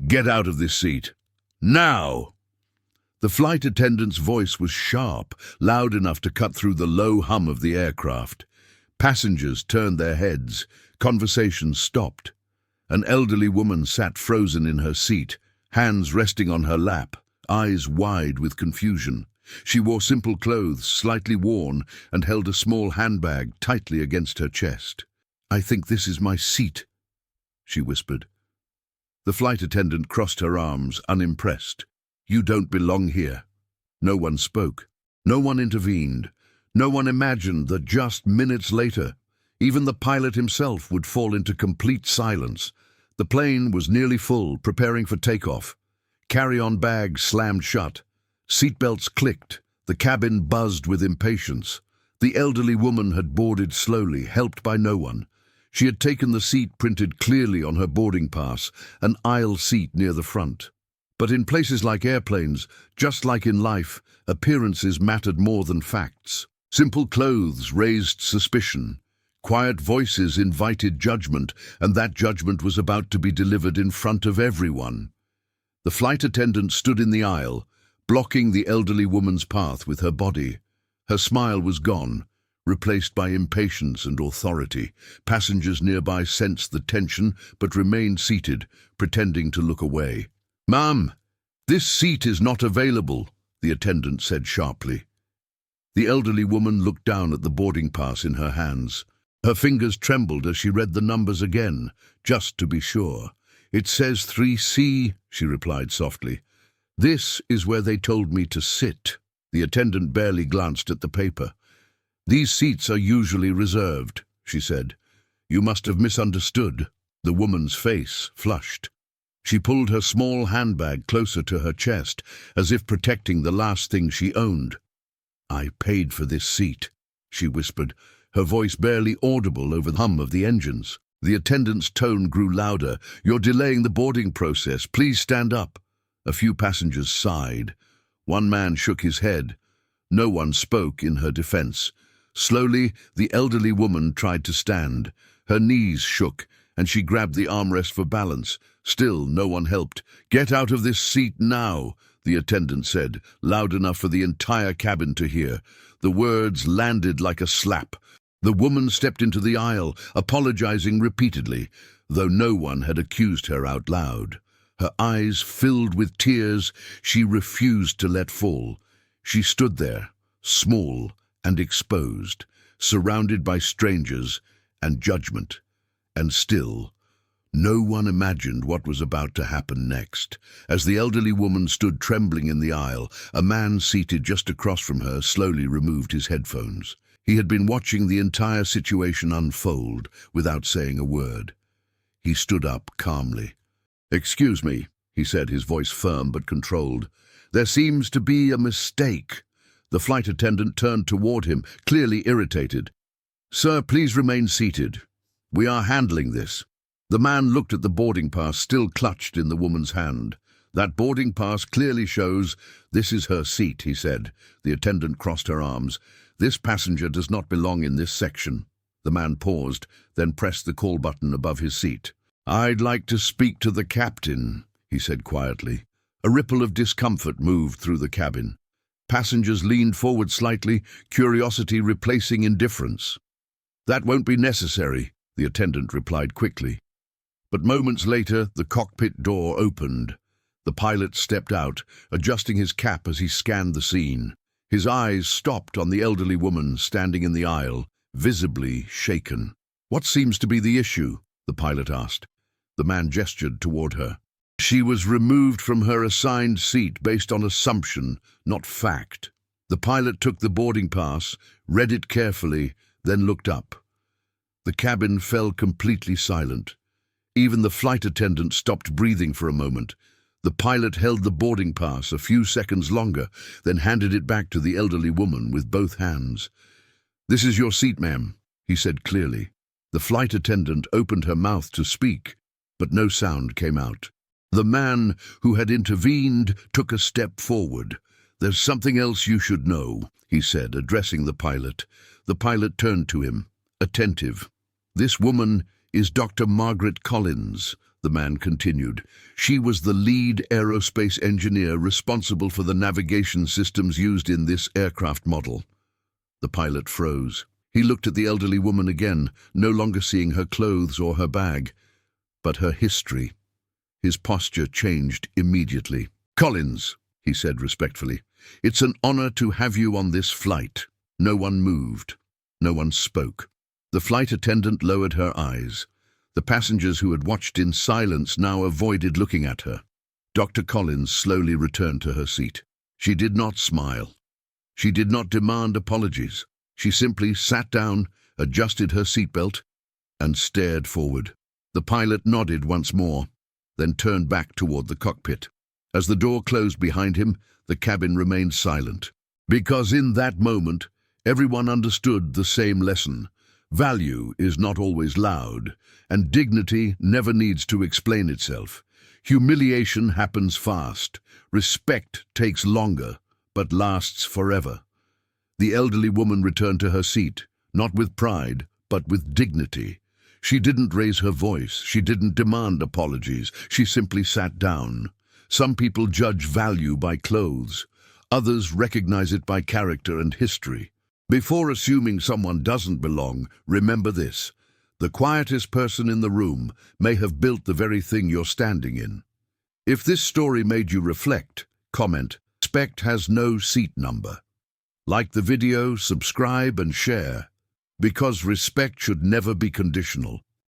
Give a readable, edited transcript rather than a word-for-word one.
Get out of this seat. Now! The flight attendant's voice was sharp, loud enough to cut through the low hum of the aircraft. Passengers turned their heads. Conversation stopped. An elderly woman sat frozen in her seat, hands resting on her lap, eyes wide with confusion. She wore simple clothes, slightly worn, and held a small handbag tightly against her chest. "I think this is my seat," she whispered. The flight attendant crossed her arms, unimpressed. "You don't belong here." No one spoke. No one intervened. No one imagined that just minutes later, even the pilot himself would fall into complete silence. The plane was nearly full, preparing for takeoff. Carry-on bags slammed shut. Seatbelts clicked. The cabin buzzed with impatience. The elderly woman had boarded slowly, helped by no one. She had taken the seat printed clearly on her boarding pass, an aisle seat near the front. But in places like airplanes, just like in life, appearances mattered more than facts. Simple clothes raised suspicion. Quiet voices invited judgment, and that judgment was about to be delivered in front of everyone. The flight attendant stood in the aisle, blocking the elderly woman's path with her body. Her smile was gone, replaced by impatience and authority. Passengers nearby sensed the tension, but remained seated, pretending to look away. "Ma'am, this seat is not available," the attendant said sharply. The elderly woman looked down at the boarding pass in her hands. Her fingers trembled as she read the numbers again, just to be sure. "It says 3C, she replied softly. "This is where they told me to sit." The attendant barely glanced at the paper. "These seats are usually reserved," she said. "You must have misunderstood." The woman's face flushed. She pulled her small handbag closer to her chest, as if protecting the last thing she owned. "I paid for this seat," she whispered, her voice barely audible over the hum of the engines. The attendant's tone grew louder. "You're delaying the boarding process. Please stand up." A few passengers sighed. One man shook his head. No one spoke in her defense. Slowly, the elderly woman tried to stand. Her knees shook, and she grabbed the armrest for balance. Still, no one helped. "Get out of this seat now," the attendant said, loud enough for the entire cabin to hear. The words landed like a slap. The woman stepped into the aisle, apologizing repeatedly, though no one had accused her out loud. Her eyes filled with tears she refused to let fall. She stood there, small and exposed, surrounded by strangers and judgment. And still, no one imagined what was about to happen next. As the elderly woman stood trembling in the aisle, a man seated just across from her slowly removed his headphones. He had been watching the entire situation unfold without saying a word. He stood up calmly. "Excuse me," he said, his voice firm but controlled. "There seems to be a mistake." The flight attendant turned toward him, clearly irritated. "Sir, please remain seated. We are handling this." The man looked at the boarding pass still clutched in the woman's hand. "That boarding pass clearly shows this is her seat," he said. The attendant crossed her arms. "This passenger does not belong in this section." The man paused, then pressed the call button above his seat. "I'd like to speak to the captain," he said quietly. A ripple of discomfort moved through the cabin. Passengers leaned forward slightly, curiosity replacing indifference. "That won't be necessary," the attendant replied quickly. But moments later, the cockpit door opened. The pilot stepped out, adjusting his cap as he scanned the scene. His eyes stopped on the elderly woman standing in the aisle, visibly shaken. "What seems to be the issue?" the pilot asked. The man gestured toward her. "She was removed from her assigned seat based on assumption, not fact." The pilot took the boarding pass, read it carefully, then looked up. The cabin fell completely silent. Even the flight attendant stopped breathing for a moment. The pilot held the boarding pass a few seconds longer, then handed it back to the elderly woman with both hands. "This is your seat, ma'am," he said clearly. The flight attendant opened her mouth to speak, but no sound came out. The man who had intervened took a step forward. "There's something else you should know," he said, addressing the pilot. The pilot turned to him, attentive. "This woman is Dr. Margaret Collins, the man continued. She was the lead aerospace engineer responsible for the navigation systems used in this aircraft model. The pilot froze. He looked at the elderly woman again, no longer seeing her clothes or her bag, but her history. His posture changed immediately. "Collins," he said respectfully, "it's an honor to have you on this flight." No one moved. No one spoke. The flight attendant lowered her eyes. The passengers who had watched in silence now avoided looking at her. Dr. Collins slowly returned to her seat. She did not smile. She did not demand apologies. She simply sat down, adjusted her seatbelt, and stared forward. The pilot nodded once more, then turned back toward the cockpit. As the door closed behind him, the cabin remained silent. Because in that moment, everyone understood the same lesson. Value is not always loud, and dignity never needs to explain itself. Humiliation happens fast. Respect takes longer, but lasts forever. The elderly woman returned to her seat, not with pride, but with dignity. She didn't raise her voice. She didn't demand apologies. She simply sat down. Some people judge value by clothes. Others recognize it by character and history. Before assuming someone doesn't belong, remember this. The quietest person in the room may have built the very thing you're standing in. If this story made you reflect, comment. Respect has no seat number. Like the video, subscribe and share, because respect should never be conditional.